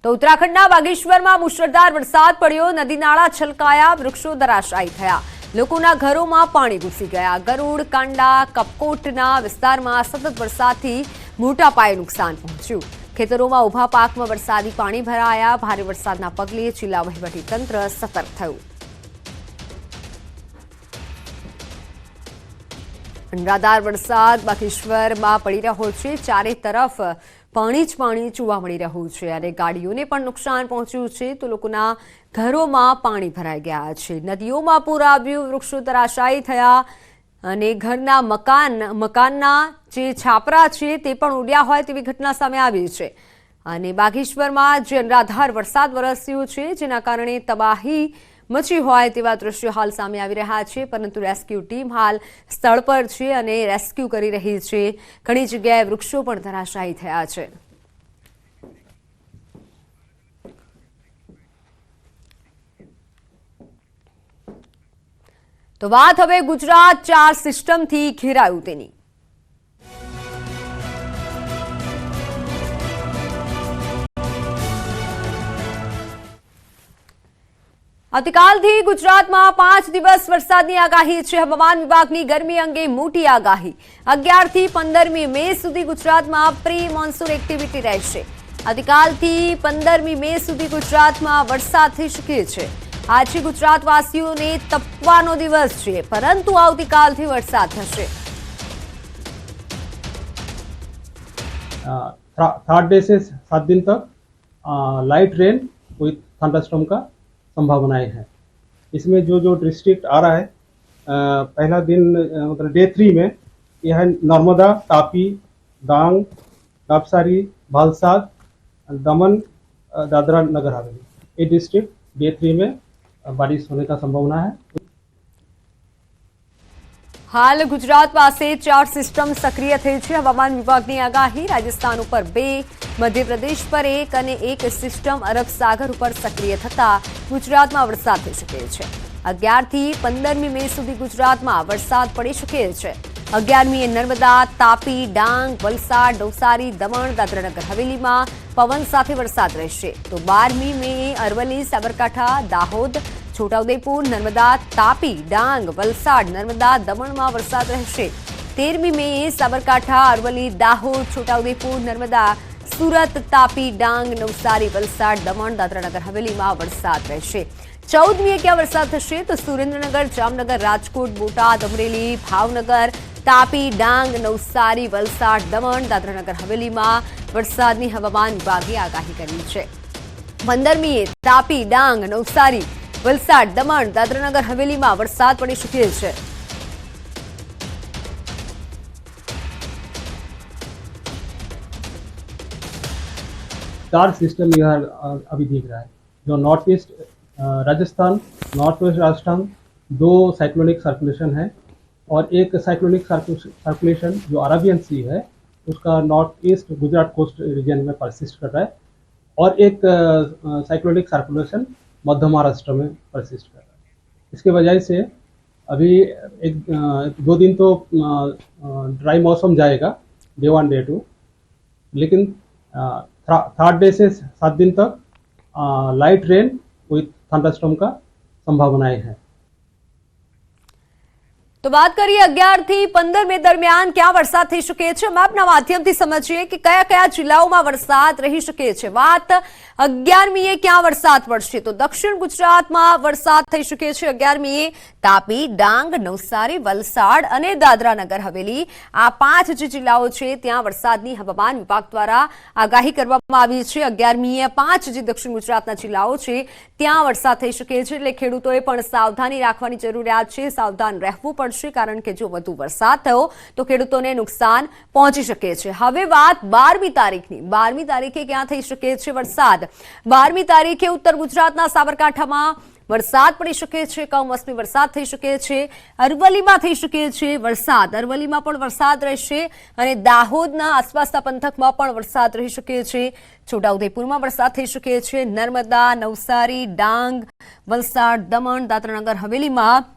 તો ઉત્તરાખંડના બાગેશ્વરમાં મુશળધાર વરસાદ પડ્યો, નદી નાળા છલકાયા, વૃક્ષો ધરાશાયી થયા, લોકોના ઘરોમાં પાણી ઘૂસી ગયા। ગરુડ, કાંડા, કપકોટના વિસ્તારમાં સતત વરસાદથી મોટા પાયે નુકસાન પહોંચ્યું। ખેતરોમાં ઊભા પાકમાં વરસાદી પાણી ભરાયા। ભારે વરસાદના પગલે જિલ્લા વહીવટીતંત્ર સતર્ક થયું। અનરાધાર વરસાદ બાગેશ્વરમાં પડી રહ્યો છે। ચારે તરફ પાણી જ પાણી જોવા મળી રહ્યું છે અને ગાડીઓને પણ નુકસાન પહોંચ્યું છે તો લોકોના ઘરોમાં પાણી ભરાઈ ગયા છે। નદીઓમાં પૂર આવ્યું, વૃક્ષો ધરાશાયી થયા અને ઘરના મકાનના જે છાપરા છે તે પણ ઉડ્યા હોય તેવી ઘટના સામે આવી છે। અને બાગેશ્વરમાં જે અનરાધાર વરસાદ વરસ્યો છે જેના કારણે તબાહી મચી હોય તેવા દ્રશ્યો હાલ સામે આવી રહ્યા છે, પરંતુ રેસ્ક્યુ ટીમ હાલ સ્થળ પર છે અને રેસ્ક્યુ કરી રહી છે। ઘણી જગ્યાએ વૃક્ષો પણ ધરાશાયી થયા છે। તો વાત હવે ગુજરાત 4 સિસ્ટમથી ઘેરાયું તેની। આવતીકાલથી ગુજરાતમાં 5 દિવસ વરસાદની આગાહી છે। હવામાન વિભાગની ગરમી અંગે મોટી આગાહી। 11 થી 15મી મે સુધી ગુજરાતમાં પ્રી મોન્સૂન એક્ટિવિટી રહેશે। આવતીકાલથી 15મી મે સુધી ગુજરાતમાં વરસાદ થઈ શકે છે। આજે ગુજરાતવાસીઓને તપવાનો દિવસ છે, પરંતુ આવતીકાલથી વરસાદ થશે। थर्ड डे से 7 दिन तक लाइट रेन विथ थंडरस्टॉर्म का संभावनाएं हैं। इसमें जो डिस्ट्रिक्ट आ रहा है, पहला दिन मतलब डे 3 में यह है नर्मदा, तापी, डांग, नवसारी, वलसाड, दमन, दादरा नगर हवेली, ये डिस्ट्रिक्ट डे 3 में बारिश होने का संभावना है। हाल गुजरात પાસે 4 સિસ્ટમ સક્રિય થઈ છે। હવામાન વિભાગની આગાહી રાજસ્થાન ઉપર 2, મધ્યપ્રદેશ પર 1 અને 1 સિસ્ટમ અરબ સાગર ઉપર સક્રિય થતા ગુજરાતમાં વરસાદ થઈ શકે છે। 11 થી 15મી મે સુધી ગુજરાતમાં વરસાદ પડી શકે છે। 11મીએ નર્મદા, તાપી, ડાંગ, વલસાડ, નવસારી, દમણ, દાદરાનગર હવેલીમાં પવન સાથે વરસાદ રહેશે। તો 12મી મે અરવલ્લી, સાબરકાંઠા, દાહોદ, છોટાઉદેપુર, નર્મદા, તાપી, ડાંગ, વલસાડ, નર્મદા, દમણમાં વરસાદ રહેશે। 13મી મે સાબરકાંઠા, અરવલ્લી, દાહોદ, છોટાઉદેપુર, નર્મદા, સુરત, તાપી, ડાંગ, નવસારી, વલસાડ, દમણ, દાદરાનગર હવેલીમાં વરસાદ રહેશે। 14મીએ ક્યાં વરસાદ થશે તો સુરેન્દ્રનગર, જામનગર, રાજકોટ, બોટાદ, અમરેલી, ભાવનગર, તાપી, ડાંગ, નવસારી, વલસાડ, દમણ, દાદરાનગર હવેલીમાં વરસાદની હવામાન વિભાગે આગાહી કરી છે। 15મીએ તાપી, ડાંગ, નવસારી, વલસાડ, દમણ, દાદરાનગર હવેલીમાં વરસાદ પડી શકે છે। चार सिस्टम यह अभी दिख रहा है, जो north east Rajasthan, north west Rajasthan 2 cyclonic circulation है और एक साइक्लोनिक सर्कुलेशन जो अरेबियन सी है उसका north east Gujarat coast region में परसिस्ट कर रहा है और एक साइक्लोनिक सर्कुलेशन मध्य महाराष्ट्र में परसिस्ट कर रहा है। इसके वजह से अभी 1-2 दिन तो ड्राई मौसम जाएगा, डे 1 डे 2, लेकिन थर्ड डे से 7 दिन तक लाइट रेन विथ थंडरस्टॉर्म का संभावनाएं हैं। તો વાત કરીએ 11 થી 15 મે દરમિયાન ક્યાં વરસાદ થઈ શકે છે। મેપના માધ્યમથી સમજીએ કે કયા કયા જિલ્લાઓમાં વરસાદ રહી શકે છે। વાત 11મીએ ક્યાં વરસાદ પડશે તો દક્ષિણ ગુજરાતમાં વરસાદ થઈ શકે છે। 11મીએ તાપી, ડાંગ, નવસારી, વલસાડ અને દાદરાનગર હવેલી આ 5 જે જિલ્લાઓ છે ત્યાં વરસાદની હવામાન વિભાગ દ્વારા આગાહી કરવામાં આવી છે। 11મીએ 5 જે દક્ષિણ ગુજરાતના જિલ્લાઓ છે ત્યાં વરસાદ થઈ શકે છે, એટલે ખેડૂતોએ પણ સાવધાની રાખવાની જરૂરિયાત છે। સાવધાન રહેવું પડશે, કારણ કે જો વધુ વરસાદ થયો તો ખેડૂતોને નુકસાન પહોંચી શકે છે। હવે વાત 12મી તારીખની। 12મી તારીખે ક્યાં થઈ શકે છે વરસાદ? 12મી તારીખે ઉત્તર ગુજરાતના સાબરકાંઠામાં વરસાદ પડી શકે છે। કમોસમી વરસાદ થઈ શકે છે। અરવલ્લીમાં થઈ શકે છે વરસાદ, અરવલ્લીમાં પણ વરસાદ રહેશે અને દાહોદના આસપાસના પંથકમાં પણ વરસાદ રહી શકે છે। છોટાઉદેપુરમાં વરસાદ થઈ શકે છે। નર્મદા, નવસારી, ડાંગ, વલસાડ, દમણ, દાદરાનગર હવેલીમાં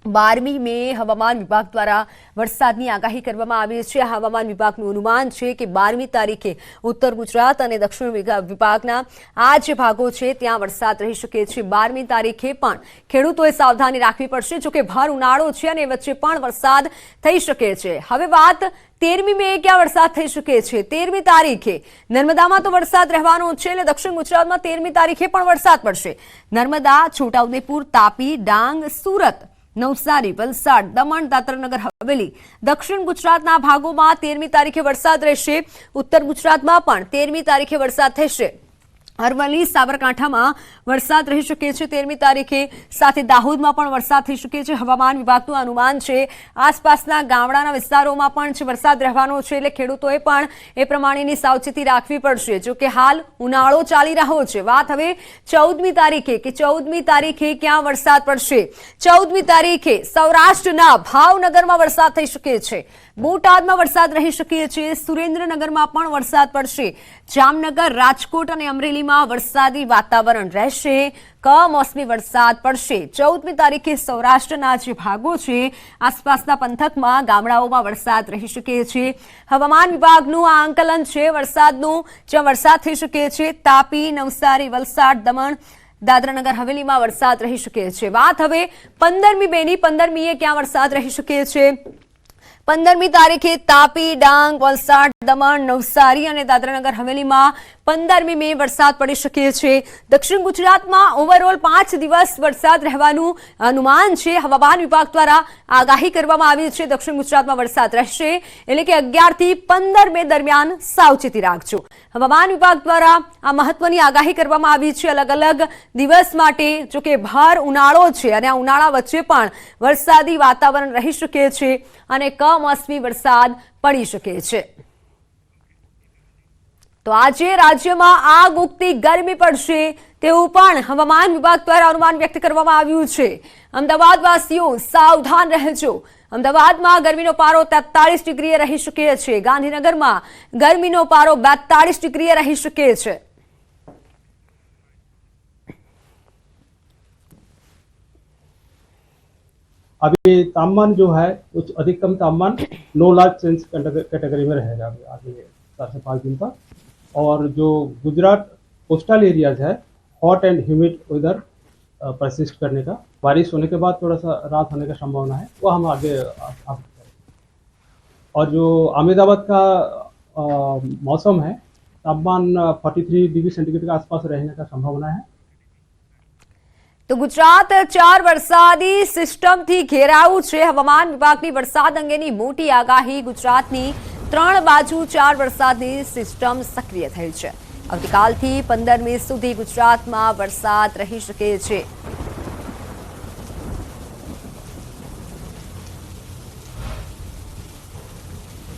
12મી મે હવામાન વિભાગ દ્વારા વરસાદની આગાહી કરવામાં આવી છે। હવામાન વિભાગનું અનુમાન છે કે 12મી તારીખે ઉત્તર ગુજરાત અને દક્ષિણ વિભાગના આ જે ભાગો છે ત્યાં વરસાદ રહી શકે છે। 12મી તારીખે પણ ખેડૂતોએ સાવધાની રાખવી પડશે, જો કે ભર ઉનાળો છે અને વચ્ચે પણ વરસાદ થઈ શકે છે। હવે વાત 13મી મે ક્યાં વરસાદ થઈ શકે છે। 13મી તારીખે નર્મદામાં તો વરસાદ રહેવાનો છે એટલે દક્ષિણ ગુજરાતમાં 13મી તારીખે પણ વરસાદ પડશે। નર્મદા, છોટાઉદેપુર, તાપી, ડાંગ, સુરત, નવસારી, વલસાડ, દમણ, દાદરાનગર હવેલી, દક્ષિણ ગુજરાતના ભાગોમાં 13મી તારીખે વરસાદ રહેશે। ઉત્તર ગુજરાતમાં પણ 13મી તારીખે વરસાદ થશે। અરવલ્લી, સાબરકાંઠામાં વરસાદ રહી શકે છે 13મી તારીખે, સાથે દાહોદમાં પણ વરસાદ થઈ શકે છે। હવામાન વિભાગનું અનુમાન છે આસપાસના ગામડાના વિસ્તારોમાં પણ વરસાદ રહેવાનો છે એટલે ખેડૂતોએ પણ એ પ્રમાણેની સાવચેતી રાખવી પડશે। જો કે હાલ ઉનાળો ચાલી રહ્યો છે। વાત હવે 14મી તારીખે કે 14મી તારીખે ક્યાં વરસાદ પડશે। 14મી તારીખે સૌરાષ્ટ્રના ભાવનગરમાં વરસાદ થઈ શકે છે, બોટાદમાં વરસાદ રહી શકે છે, સુરેન્દ્રનગરમાં પણ વરસાદ પડશે, જામનગર, રાજકોટ અને અમરેલીમાં વરસાદી વાતાવરણ રહેશે। કમોસમી વરસાદ પડશે। 14મી તારીખે સૌરાષ્ટ્રના જે ભાગો છે આસપાસના પંથકમાં ગામડાઓમાં વરસાદ રહી શકે છે। હવામાન વિભાગનું આ આંકલન છે વરસાદનું, જ્યાં વરસાદ થઈ શકે છે તાપી, નવસારી, વલસાડ, દમણ, દાદરાનગર હવેલીમાં વરસાદ રહી શકે છે। વાત હવે 15મી મેની, 15મીએ ક્યાં વરસાદ રહી શકે છે। 15મી તારીખે તાપી, ડાંગ, વલસાડ, દમણ, નવસારી અને દાદરાનગર હવેલીમાં 15મી મે વરસાદ પડી શકે છે। દક્ષિણ ગુજરાતમાં ઓવરઓલ 5 દિવસ વરસાદ રહેવાનું અનુમાન છે। હવામાન વિભાગ દ્વારા આગાહી કરવામાં આવી છે દક્ષિણ ગુજરાતમાં વરસાદ રહેશે, એટલે કે 11 થી 15 મે દરમિયાન સાવચેતી રાખજો। હવામાન વિભાગ દ્વારા આ મહત્વની આગાહી કરવામાં આવી છે અલગ અલગ દિવસ માટે। જો કે ભર ઉનાળો છે અને આ ઉનાળા વચ્ચે પણ વરસાદી વાતાવરણ રહી શકે છે અને કમોસમી વરસાદ પડી શકે છે। તો આજે રાજ્યમાં આગ ઉગતી ગરમી પડશે તેવું પણ હવામાન વિભાગ દ્વારા અનુમાન વ્યક્ત કરવામાં આવ્યું છે। અમદાવાદ વાસીઓ સાવધાન રહેજો। અમદાવાદમાં ગરમીનો પારો 43 ડિગ્રીએ રહી શકે છે। ગાંધીનગરમાં ગરમીનો પારો 42 ડિગ્રીએ રહી શકે છે। अभी तापमान जो है उस अधिकतम तापमान 9 लाख सेल्सियस कैटेगरी में रहेगा अभी आगे 4 से 5 दिन तक। और जो गुजरात कोस्टल एरियाज है hot and humid weather persist करने का, बारिश होने के बाद थोड़ा सा रात होने का संभावना है, वो हम आगे आप और जो अहमदाबाद का मौसम है तापमान 43 डिग्री सेंटीग्रेड के आसपास रहने का संभावना है। तो गुजरात 4 वरसादी सिस्टमથી ઘેરાયું છે। હવામાન વિભાગની વરસાદ અંગેની મોટી આગાહી। ગુજરાતની 3 બાજુ 4 વરસાદની સિસ્ટમ સક્રિય થઈ છે। આવતીકાલથી 15 મે સુધી ગુજરાતમાં વરસાદ રહી શકે છે।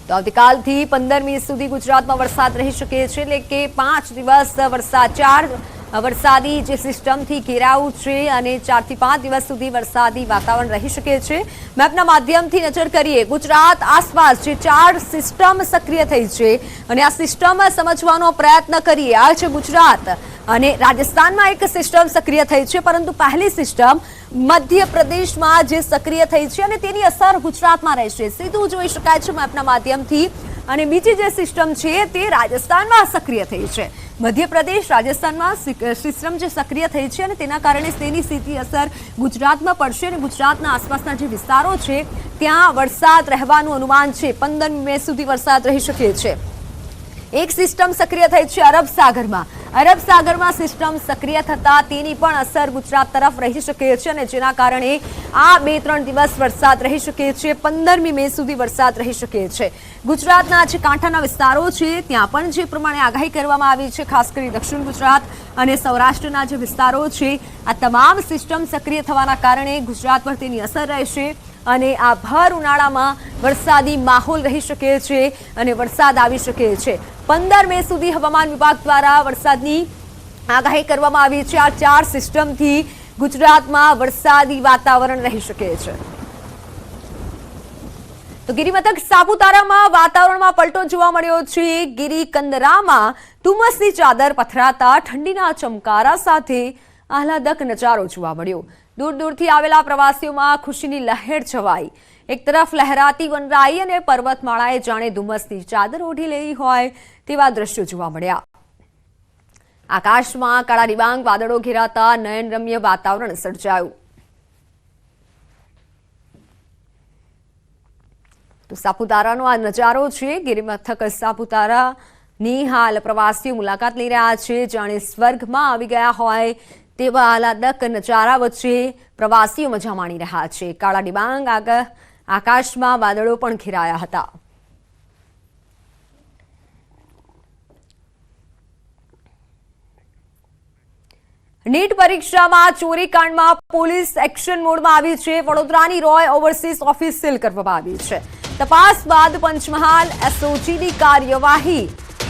તો આવતીકાલથી 15 મે સુધી ગુજરાતમાં વરસાદ રહી શકે છે, એટલે કે 5 દિવસ વરસાદ 4 વરસાદી જે સિસ્ટમથી ઘેરાવું છે અને 4 થી 5 દિવસ સુધી વરસાદી વાતાવરણ રહી શકે છે। મેપના માધ્યમથી નજર કરીએ ગુજરાત આસપાસ જે 4 સિસ્ટમ સક્રિય થઈ છે અને આ સિસ્ટમ સમજવાનો પ્રયત્ન કરીએ। આ છે ગુજરાત અને રાજસ્થાનમાં એક સિસ્ટમ સક્રિય થઈ છે, પરંતુ પહેલી સિસ્ટમ મધ્યપ્રદેશમાં જે સક્રિય થઈ છે અને તેની અસર ગુજરાતમાં રહેશે, સીધું જોઈ શકાય છે મેપના માધ્યમથી। અને બીજી જે સિસ્ટમ છે તે રાજસ્થાનમાં સક્રિય થઈ છે। મધ્યપ્રદેશ, રાજસ્થાનમાં સિસ્ટમ જે સક્રિય થઈ છે અને તેના કારણે તેની સીધી અસર ગુજરાતમાં પડશે અને ગુજરાતના આસપાસના જે વિસ્તારો છે ત્યાં વરસાદ રહેવાનું અનુમાન છે। 15 મે સુધી વરસાદ રહી શકે છે। એક સિસ્ટમ સક્રિય થઈ છે અરબ સાગરમાં। અરબ સાગરમાં સિસ્ટમ સક્રિય થતા તેની પણ અસર ગુજરાત તરફ રહી શકે છે અને જેના કારણે આ 2-3 દિવસ વરસાદ રહી શકે છે। 15મી મે સુધી વરસાદ રહી શકે છે। ગુજરાતના જે કાંઠાના વિસ્તારો છે ત્યાં પણ જે પ્રમાણે આગાહી કરવામાં આવી છે, ખાસ કરી દક્ષિણ ગુજરાત અને સૌરાષ્ટ્રના જે વિસ્તારો છે આ તમામ સિસ્ટમ સક્રિય થવાના કારણે ગુજરાત પર તેની અસર રહેશે અને આ ભર ઉનાળામાં વરસાદી માહોલ રહી શકે છે અને વરસાદ આવી શકે છે। 15 મે સુધી હવામાન વિભાગ દ્વારા વરસાદની આગાહી કરવામાં આવી છે। આ 4 સિસ્ટમથી ગુજરાતમાં વરસાદી વાતાવરણ રહી શકે છે। તો ગિરિમથક સાપુતારામાં વાતાવરણમાં પલટો જોવા મળ્યો છે। ગિરિકંદરામાં ધુમ્મસની ચાદર પથરાતા ઠંડીના ચમકારા સાથે આહલાદક નજારો જોવા મળ્યો. દૂર દૂરથી આવેલા પ્રવાસીઓમાં ખુશીની લહેર છવાઈ. એક તરફ લહેરાતી વનરાઈ અને પર્વતમાળાએ જાણે ધુમ્મસની ચાદર ઓઢી લીધી હોય તેવા દ્રશ્યો જોવા મળ્યા. આકાશમાં કાળા ડિબાંગ વાદળો ઘેરાતા નયનરમ્ય વાતાવરણ સર્જાયું. તો સાપુતારાનો આ નજારો છે. ગિરિમથક સાપુતારાની હાલ પ્રવાસીઓ મુલાકાત લઈ રહ્યા છે. જાણે સ્વર્ગમાં આવી ગયા હોય તેવા આહલાદક નજારા વચ્ચે પ્રવાસીઓ મજા માણી રહ્યા છે. કાળા ડિબાંગ આકાશમાં વાદળો પણ ઘેરાયા હતા. નીટ પરીક્ષામાં ચોરીકાંડમાં પોલીસ એક્શન મોડમાં આવી છે. વડોદરાની રોય ઓવરસીઝ ઓફિસ સીલ કરવામાં આવી છે. તપાસ બાદ પંચમહાલ એસઓજીની કાર્યવાહી.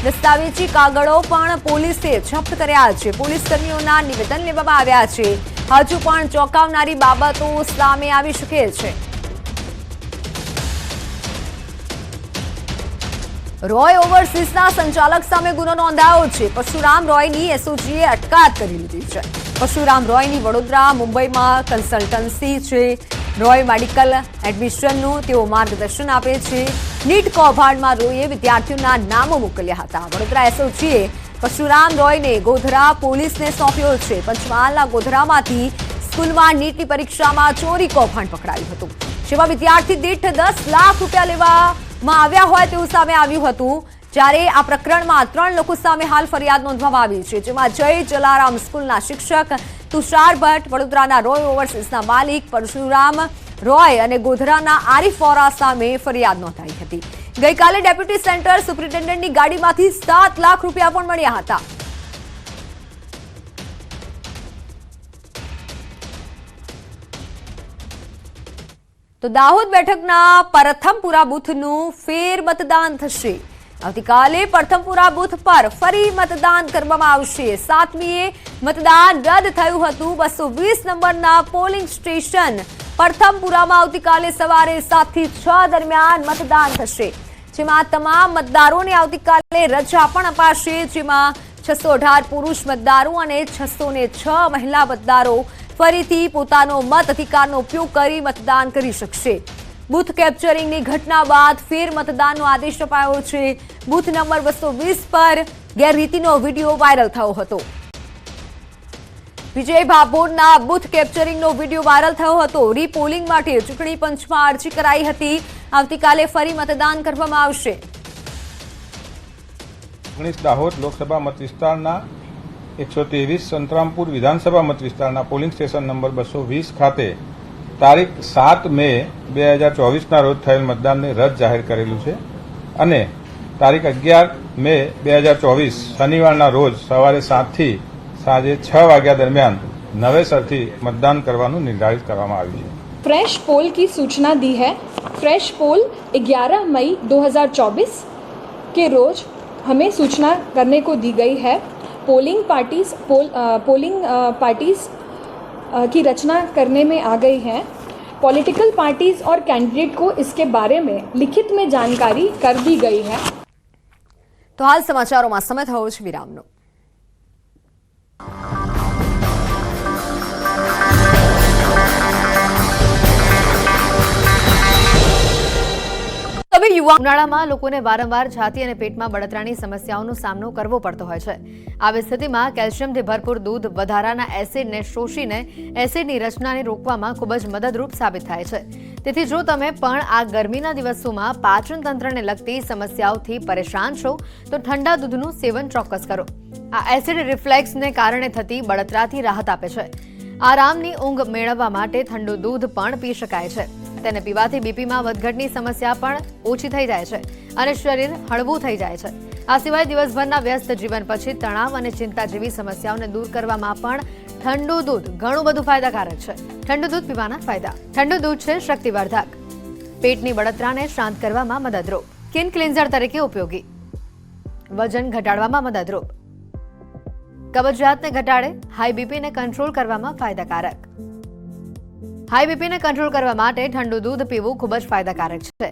દસ્તાવેજી કાગળો પણ પોલીસે જપ્ત કર્યા છે. પોલીસ કર્મીઓના નિવેદન લેવામાં આવ્યા છે. હજુ પણ ચોંકાવનારી બાબતો સામે આવી શકે છે. રોય ઓવરસીઝના સંચાલક સામે ગુનો નોંધાયો છે. પરશુરામ રોયની એસઓજીએ અટકાયત કરી લીધી છે. પરશુરામ રોયની વડોદરા મુંબઈમાં કન્સલ્ટન્સી છે. રોય મેડિકલ એડમિશનનું તેઓ માર્ગદર્શન આપે છે. નીટ કૌભાંડમાં રોયે વિદ્યાર્થીઓના નામો મોકલ્યા હતા. વડોદરા એસઓજીએ પરશુરામ રોયને ગોધરા પોલીસને સોંપ્યો છે. પંચમહાલના ગોધરામાંથી સ્કૂલમાં નીટની પરીક્ષામાં ચોરી કૌભાંડ પકડાયું હતું. જેમાં વિદ્યાર્થી દીઠ 10 લાખ રૂપિયા લેવામાં આવ્યા હોય તેવું સામે આવ્યું હતું. જ્યારે આ પ્રકરણમાં 3 લોકો સામે હાલ ફરિયાદ નોંધવામાં આવી છે. જેમાં જય જલારામ સ્કૂલના શિક્ષક તુષાર ભટ્ટ, વડોદરાના રોય ઓવરસીઝના માલિક પરશુરામ રોય અને ગોધરાના આરિફ વોરા સામે ફરિયાદ નોંધાઈ હતી. ગઈકાલે ડેપ્યુટી સેન્ટર સુપ્રિન્ટેન્ડન્ટની ગાડીમાંથી 7 લાખ રૂપિયા પણ મળ્યા હતા. તો દાહોદ બેઠકના પ્રથમપુરા બૂથનું ફેર મતદાન થશે. આવતીકાલે પ્રથમપુરા બૂથ પર ફરી મતદાન કરવામાં આવશે. 7મીએ મતદાન રદ થયું હતું. 220 નંબરના પોલિંગ સ્ટેશન પ્રથમપુરામાં આવતીકાલે સવારે 7 થી 6 દરમિયાન મતદાન થશે. જેમાં તમામ મતદારોને આવતીકાલે રજા પણ અપાશે. જેમાં 618 પુરુષ મતદારો અને 606 મહિલા મતદારો ફરીથી પોતાનો મત અધિકારનો ઉપયોગ કરી મતદાન કરી શકશે. બૂથ કેપ્ચરિંગની ઘટના બાદ ફેર મતદાનનો આદેશ અપાયો છે. બૂથ નંબર 220 પર ગેરરીતિનો વિડીયો વાયરલ થયો હતો. વિજય ભાભોરના બૂથ કેપ્ચરિંગનો વિડીયો વાયરલ થયો હતો. રીપોલિંગ માટે ચૂંટણી પંચમાં અરજી કરાઈ હતી. આવતીકાલે ફરી મતદાન કરવામાં આવશે. દાહોદ લોકસભા મત વિસ્તારના 123 સંતરામપુર વિધાનસભા મત વિસ્તારના પોલિંગ સ્ટેશન નંબર 220 ખાતે તારીખ 7 મે 2024ના રોજ થયેલ મતદાનને રદ જાહેર કરેલું છે અને તારીખ 11 મે 2024 શનિવારના રોજ સવારે 7 થી સાંજે 6 વાગ્યા દરમિયાન નવેસરથી मतदान કરવાનું નિર્ધારિત કરવામાં આવ્યું છે. फ्रेश पोल की सूचना दी है. फ्रेश पोल 11 मई 2024 के रोज हमें सूचना करने को दी गई है. पोलिंग पार्टीज की रचना करने में आ गई हैं. पॉलिटिकल पार्टीज और कैंडिडेट को इसके बारे में लिखित में जानकारी कर दी गई है. तो हाल समाचारों में समय थयो छे विरामनो. હવે ઉનાળામાં લોકોને વારંવાર છાતી અને પેટમાં બળતરાની સમસ્યાઓનો સામનો કરવો પડતો હોય છે. આવી સ્થિતિમાં કેલ્શિયમથી ભરપૂર દૂધ વધારાના એસિડને શોષીને એસિડની રચનાને રોકવામાં ખૂબ જ મદદરૂપ સાબિત થાય છે. તેથી જો તમે પણ આ ગરમીના દિવસોમાં પાચન તંત્રને લગતી સમસ્યાઓથી પરેશાન છો તો ઠંડા દૂધનું સેવન ચોક્કસ કરો. આ એસિડ રિફ્લેક્સને કારણે થતી બળતરાથી રાહત આપે છે. આરામની ઊંઘ મેળવવા માટે ઠંડુ દૂધ પણ પી શકાય છે. તેને પીવાથી બીપીમાં વધઘટની સમસ્યા પણ ઓછી થઈ જાય છે અને શરીર હળવું થઈ જાય છે. આ સિવાય દિવસભરના વ્યસ્ત જીવન પછી તણાવ અને ચિંતા જેવી સમસ્યાઓને દૂર કરવામાં પણ ઠંડુ દૂધ ઘણું બધું ફાયદાકારક છે. ઠંડુ દૂધ પીવાના ફાયદા. ઠંડુ દૂધ છે શક્તિવર્ધક, પેટની બળતરાને શાંત કરવામાં મદદરૂપ, સ્કિન ક્લિન્ઝર તરીકે ઉપયોગી, વજન ઘટાડવામાં મદદરૂપ, કબજિયાતને ઘટાડે, હાઈ બીપીને કંટ્રોલ કરવામાં ફાયદાકારક. હાઈ બીપીને કંટ્રોલ કરવા માટે ઠંડુ દૂધ પીવું ખૂબ જ ફાયદાકારક છે.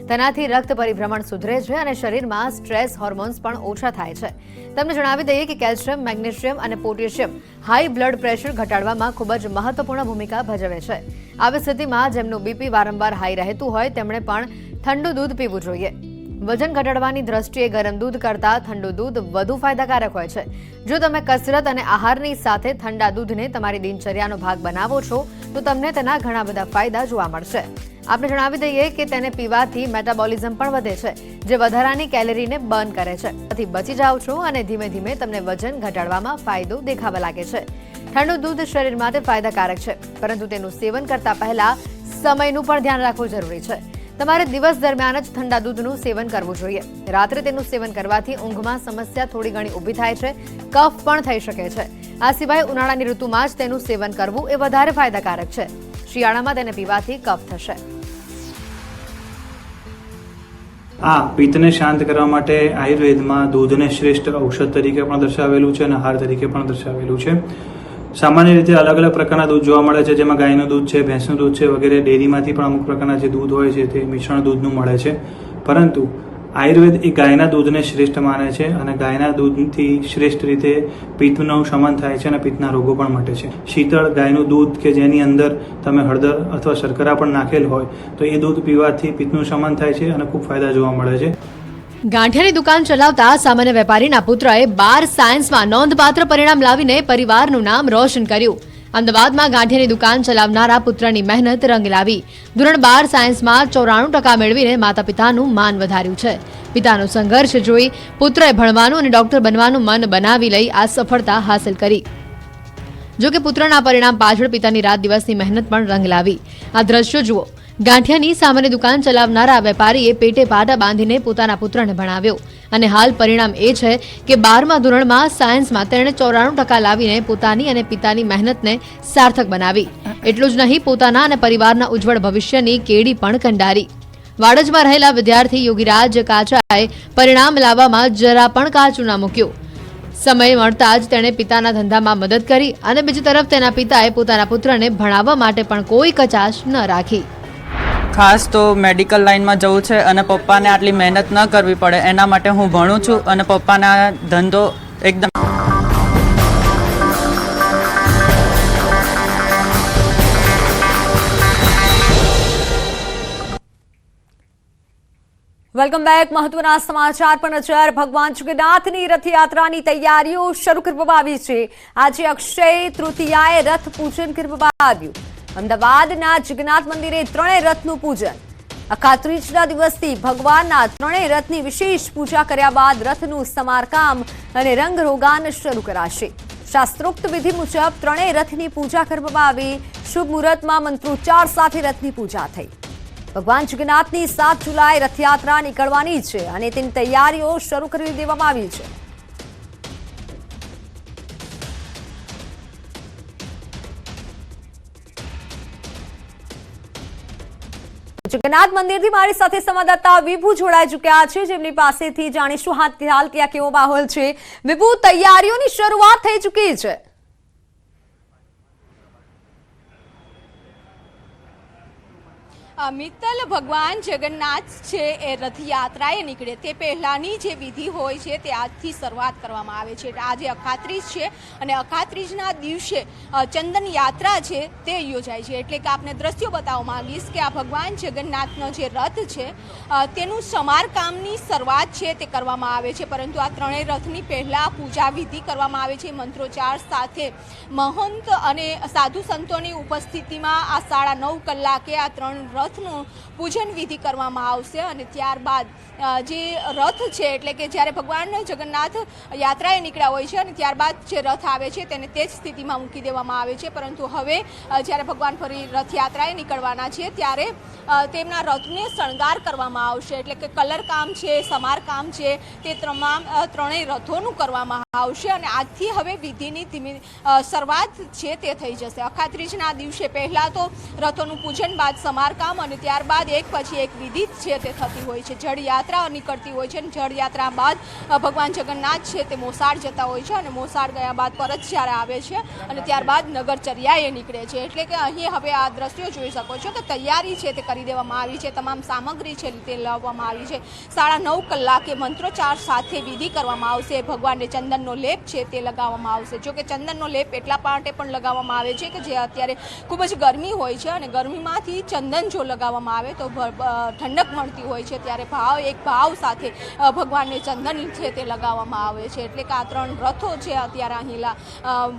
તેનાથી રક્ત પરિભ્રમણ સુધરે છે અને શરીરમાં સ્ટ્રેસ હોર્મોન્સ પણ ઓછા થાય છે. તમને જણાવી દઈએ કે કેલ્શિયમ, મેગ્નેશિયમ અને પોટેશિયમ હાઈ બ્લડ પ્રેશર ઘટાડવામાં ખૂબ જ મહત્વપૂર્ણ ભૂમિકા ભજવે છે. આવી સ્થિતિમાં જેમનું બીપી વારંવાર હાઈ રહેતું હોય તેમણે પણ ઠંડુ દૂધ પીવું જોઈએ. વજન ઘટાડવાની દ્રષ્ટિએ ગરમ દૂધ કરતાં ઠંડુ દૂધ વધુ ફાયદાકારક હોય છે. જો તમે કસરત અને આહારની સાથે ઠંડા દૂધને તમારી દિનચર્યાનો ભાગ બનાવો છો તો તમને તેના ઘણા બધા ફાયદા જોવા મળશે. આપણે જણાવી દઈએ કે તેને પીવાથી મેટાબોલિઝમ પણ વધે છે, જે વધારાની કેલરીને બર્ન કરે છે. તેથી બચી જાઓ છો અને ધીમે ધીમે તમને વજન ઘટાડવામાં ફાયદો દેખાવા લાગે છે. ઠંડુ દૂધ શરીર માટે ફાયદાકારક છે, પરંતુ તેનું સેવન કરતા પહેલા સમયનું પણ ધ્યાન રાખવું જરૂરી છે. તમારે દિવસ દરમિયાન જ ઠંડા દૂધનું સેવન કરવું જોઈએ. રાત્રે તેનું સેવન કરવાથી ઊંઘમાં સમસ્યા થોડી ઘણી ઊભી થાય છે, કફ પણ થઈ શકે છે. આ સિવાય ઉનાળાની ઋતુમાં જ તેનું સેવન કરવું એ વધારે ફાયદાકારક છે. શિયાળામાં તેને પીવાથી કફ થશે. પિત્તને શાંત કરવા માટે આયુર્વેદમાં દૂધને શ્રેષ્ઠ ઔષધ તરીકે પણ દર્શાવેલું છે અને આહાર તરીકે પણ દર્શાવેલું છે. સામાન્ય રીતે અલગ અલગ પ્રકારના દૂધ જોવા મળે છે, જેમાં ગાયનું દૂધ છે, ભેંસનું દૂધ છે વગેરે. ડેરીમાંથી પણ અમુક પ્રકારના જે દૂધ હોય છે તે મિશ્રણ દૂધનું મળે છે. પરંતુ આયુર્વેદ એ ગાયના દૂધને શ્રેષ્ઠ માને છે અને ગાયના દૂધથી શ્રેષ્ઠ રીતે પિત્તનું શમન થાય છે અને પિત્તના રોગો પણ મટે છે. શીતળ ગાયનું દૂધ કે જેની અંદર તમે હળદર અથવા શર્કરા પણ નાખેલ હોય તો એ દૂધ પીવાથી પિત્તનું શમન થાય છે અને ખૂબ ફાયદા જોવા મળે છે. ગાંઠિયાની દુકાન ચલાવતા સામાન્ય વેપારીના પુત્રએ 12 સાયન્સમાં નોંધપાત્ર પરિણામ લાવીને પરિવારનું નામ રોશન કર્યું. અમદાવાદમાં ગાંઠિયાની દુકાન ચલાવનારા પુત્રની મહેનત રંગ લાવી. ધોરણ 12 સાયન્સમાં 94% મેળવીને માતા પિતાનું માન વધાર્યું છે. પિતાનો સંઘર્ષ જોઈ પુત્રએ ભણવાનું અને ડોક્ટર બનવાનું મન બનાવી લઈ આ સફળતા હાંસલ કરી. જોકે પુત્રના પરિણામ પાછળ પિતાની રાત દિવસની મહેનત પણ રંગ લાવી. આ દ્રશ્યો જુઓ. ગાંઠિયાની સામાન્ય દુકાન ચલાવનારા વેપારીએ પેટે પાટા બાંધીને પોતાના પુત્રને ભણાવ્યો અને હાલ પરિણામ એ છે કે 12મા ધોરણમાં સાયન્સમાં તેણે 94% લાવીને પોતાની અને પિતાની મહેનતને સાર્થક બનાવી. એટલું જ નહીં, પોતાના અને પરિવારના ઉજ્જવળ ભવિષ્યની કેડી પણ કંડારી. વાડજમાં રહેલા વિદ્યાર્થી યોગીરાજ કાચાએ પરિણામ લાવવામાં જરા પણ કાચું ના મૂક્યું. સમય મળતા જ તેણે પિતાના ધંધામાં મદદ કરી અને બીજી તરફ તેના પિતાએ પોતાના પુત્રને ભણાવવા માટે પણ કોઈ કચાશ ન રાખી. ખાસ તો મેડિકલ લાઇનમાં જવું છે અને પપ્પાને આટલી મહેનત ન કરવી પડે એના માટે હું ભણું છું અને પપ્પાના ધંધો એકદમ વેલકમ બેક. મહત્વના સમાચાર પર નજર. ભગવાન જગન્નાથની રથયાત્રાની તૈયારીઓ શરૂ કરવામાં આવી છે. આજે અક્ષય તૃતીયાએ રથ પૂજન કરવામાં આવ્યું. અમદાવાદના જગન્નાથ મંદિરે ત્રણેય રથનું પૂજન. અખાત્રીજના દિવસથી ભગવાનના ત્રણેય રથની વિશેષ પૂજા કર્યા બાદ રથનું સમારકામ અને રંગરોગાન શરૂ કરાશે. શાસ્ત્રોક્ત વિધિ મુજબ ત્રણેય રથની પૂજા કરવામાં આવી. શુભ મુહૂર્તમાં મંત્રોચ્ચાર સાથે રથની પૂજા થઈ. ભગવાન જગન્નાથની 7 જુલાઈ રથયાત્રા નીકળવાની છે અને તેની તૈયારીઓ શરૂ કરી દેવામાં આવી છે. જગન્નાથ મંદિરથી મારી સાથે સંવાદદાતા વિભુ જોડાઈ ચૂક્યા છે, જેમની પાસેથી જાણીશું હાલ ક્યાં કેવો માહોલ છે. વિભુ, તૈયારીઓની શરૂઆત થઈ ચૂકી છે. મિત્તલ, ભગવાન જગન્નાથ છે એ રથયાત્રાએ નીકળે તે પહેલાંની જે વિધિ હોય છે તે આજથી શરૂઆત કરવામાં આવે છે. આજે અખાત્રીજ છે અને અખાત્રીજના દિવસે ચંદન યાત્રા છે તે યોજાય છે. એટલે કે આપને દ્રશ્યો બતાવવા માંગીશ કે આ ભગવાન જગન્નાથનો જે રથ છે તેનું સમારકામની શરૂઆત છે તે કરવામાં આવે છે. પરંતુ આ ત્રણેય રથની પહેલાં પૂજા વિધિ કરવામાં આવે છે. મંત્રોચ્ચાર સાથે મહંત અને સાધુ સંતોની ઉપસ્થિતિમાં આ 9:30 કલાકે આ ત્રણ રથનું પૂજન વિધિ કરવામાં આવશે અને ત્યારબાદ જે રથ છે એટલે કે જ્યારે ભગવાન જગન્નાથ યાત્રાએ નીકળ્યા હોય છે અને ત્યારબાદ જે રથ આવે છે તેને તે જ સ્થિતિમાં મૂકી દેવામાં આવે છે. પરંતુ હવે જ્યારે ભગવાન ફરી રથયાત્રાએ નીકળવાના છે ત્યારે તેમના રથને શણગાર કરવામાં આવશે. એટલે કે કલરકામ છે, સમારકામ છે, તે ત્રણેય રથોનું કરવામાં આવશે અને આજથી હવે વિધિની ધીમી શરૂઆત છે તે થઈ જશે. અખાત્રીજના દિવસે પહેલાં તો રથોનું પૂજન બાદ સમારકામ સિસ્ટમ અને ત્યારબાદ એક પછી એક વિધિ છે તે થતી હોય છે. જળયાત્રા નીકળતી હોય છે અને જળયાત્રા બાદ ભગવાન જગન્નાથ છે તે મોસાળ જતા હોય છે અને મોસાળ ગયા બાદ પરત જ્યારે આવે છે અને ત્યારબાદ નગરચર્યાએ નીકળે છે. એટલે કે અહીં હવે આ દ્રશ્યો જોઈ શકો છો કે તૈયારી છે તે કરી દેવામાં આવી છે. તમામ સામગ્રી છે તે લાવવામાં આવી છે. 9:30 કલાકે મંત્રોચ્ચાર સાથે વિધિ કરવામાં આવશે. ભગવાનને ચંદનનો લેપ છે તે લગાવવામાં આવશે. જો કે ચંદનનો લેપ એટલા માટે પણ લગાવવામાં આવે છે કે જે અત્યારે ખૂબ જ ગરમી હોય છે અને ગરમીમાંથી ચંદન જો લગાવવામાં આવે તો ઠંડક મળતી હોય છે. ત્યારે એક ભાવ સાથે ભગવાનને ચંદન છે તે લગાવવામાં આવે છે. એટલે કે આ 3 રથો છે અત્યારે અહીં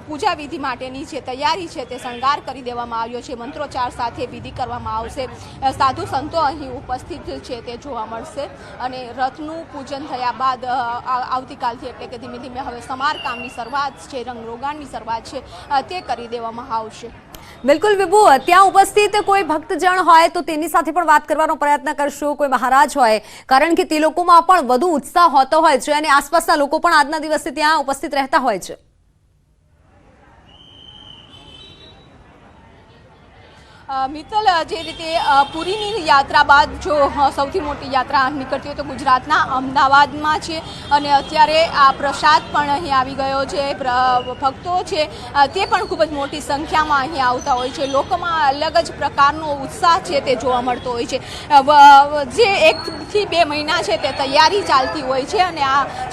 પૂજા વિધિ માટેની છે તૈયારી છે તે શણગાર કરી દેવામાં આવ્યો છે. મંત્રોચ્ચાર સાથે વિધિ કરવામાં આવશે. સાધુ સંતો અહીં ઉપસ્થિત છે તે જોવા મળશે અને રથનું પૂજન થયા બાદ આવતીકાલથી એટલે કે ધીમે ધીમે હવે સમારકામની શરૂઆત છે, રંગરોગાનની શરૂઆત છે તે કરી દેવામાં આવશે. બિલકુલ વિભુ, ત્યાં ઉપસ્થિત કોઈ ભક્તજન હોય તો તેની સાથે પણ વાત કરવાનો પ્રયત્ન કરશું, કોઈ મહારાજ હોય, કારણ કે તે લોકોમાં પણ વધુ ઉત્સાહ હોતો હોય છે અને આસપાસના લોકો પણ આજના દિવસે ત્યાં ઉપસ્થિત રહેતા હોય છે. મિત્તલ, જે રીતે પુરીની યાત્રા બાદ જો સૌથી મોટી યાત્રા નીકળતી હોય તો ગુજરાતના અમદાવાદમાં છે અને અત્યારે આ પ્રસાદ પણ અહીં આવી ગયો છે. ભક્તો છે તે પણ ખૂબ જ મોટી સંખ્યામાં અહીં આવતા હોય છે. લોકોમાં અલગ જ પ્રકારનો ઉત્સાહ છે તે જોવા મળતો હોય છે. જે 1 થી 2 મહિના છે તે તૈયારી ચાલતી હોય છે અને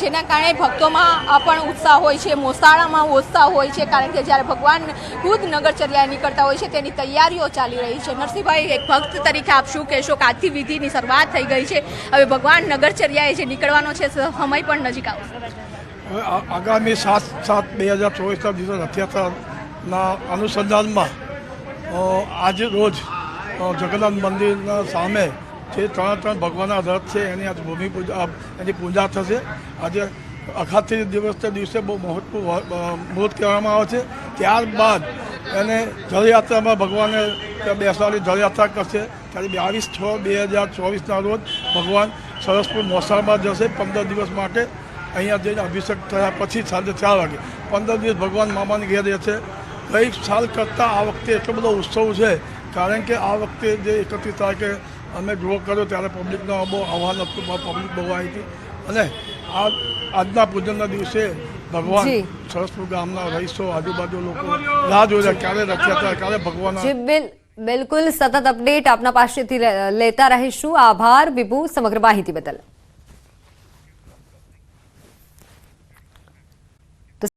જેના કારણે ભક્તોમાં પણ ઉત્સાહ હોય છે, મોસાળામાં ઉત્સાહ હોય છે, કારણ કે જ્યારે ભગવાન ખુદ નગરચર્યાએ નીકળતા હોય છે તેની તૈયારીઓ ચાલી રહી છે. નરસિંહભાઈ, એક ભક્ત તરીકે આપ શું કહેશો કે આજથી વિધિની શરૂઆત થઈ ગઈ છે, હવે ભગવાન નગરચર્યાએ જે નીકળવાનો છે સમય પણ નજીક આવશે? હવે આગામી 7/7/2024 દિવસ રથયાત્રાના અનુસંધાનમાં આજે રોજ જગન્નાથ મંદિરના સામે જે 3 ભગવાનના રથ છે એની આજ એની પૂજા થશે. આજે અખાત્રીજ દિવસે બહુ મુહૂર્ત કહેવામાં આવે છે. ત્યારબાદ એને જળયાત્રામાં ભગવાને બેસવાની જળયાત્રા કરશે. ત્યારે 22/6/2024 રોજ ભગવાન સરસપુર મોસાળમાં જશે 15 દિવસ માટે. અહીંયા જઈને અભિષેક થયા પછી સાંજે 4 વાગે 15 દિવસ ભગવાન મામાની ઘેર રહેશે. ગઈ સાલ કરતાં આ વખતે એટલો બધો ઉત્સવ છે, કારણ કે આ વખતે જે 31 તારીખે અમે ડ્રો કર્યો ત્યારે પબ્લિકનો બહુ આહ્વાન હતું, પબ્લિક બહુ આવી હતી અને આજના પૂજનના દિવસે ભગવાન સરસપુર ગામના રહીશો, આજુબાજુ લોકો રાહ જોઈ રહ્યા ક્યારે રથયાત્રા, ક્યારે ભગવાન. બિલકુલ, સતત અપડેટ આપના પાસેથી લેતા રહીશું. આભાર વિભુ સમગ્ર માહિતી બદલ.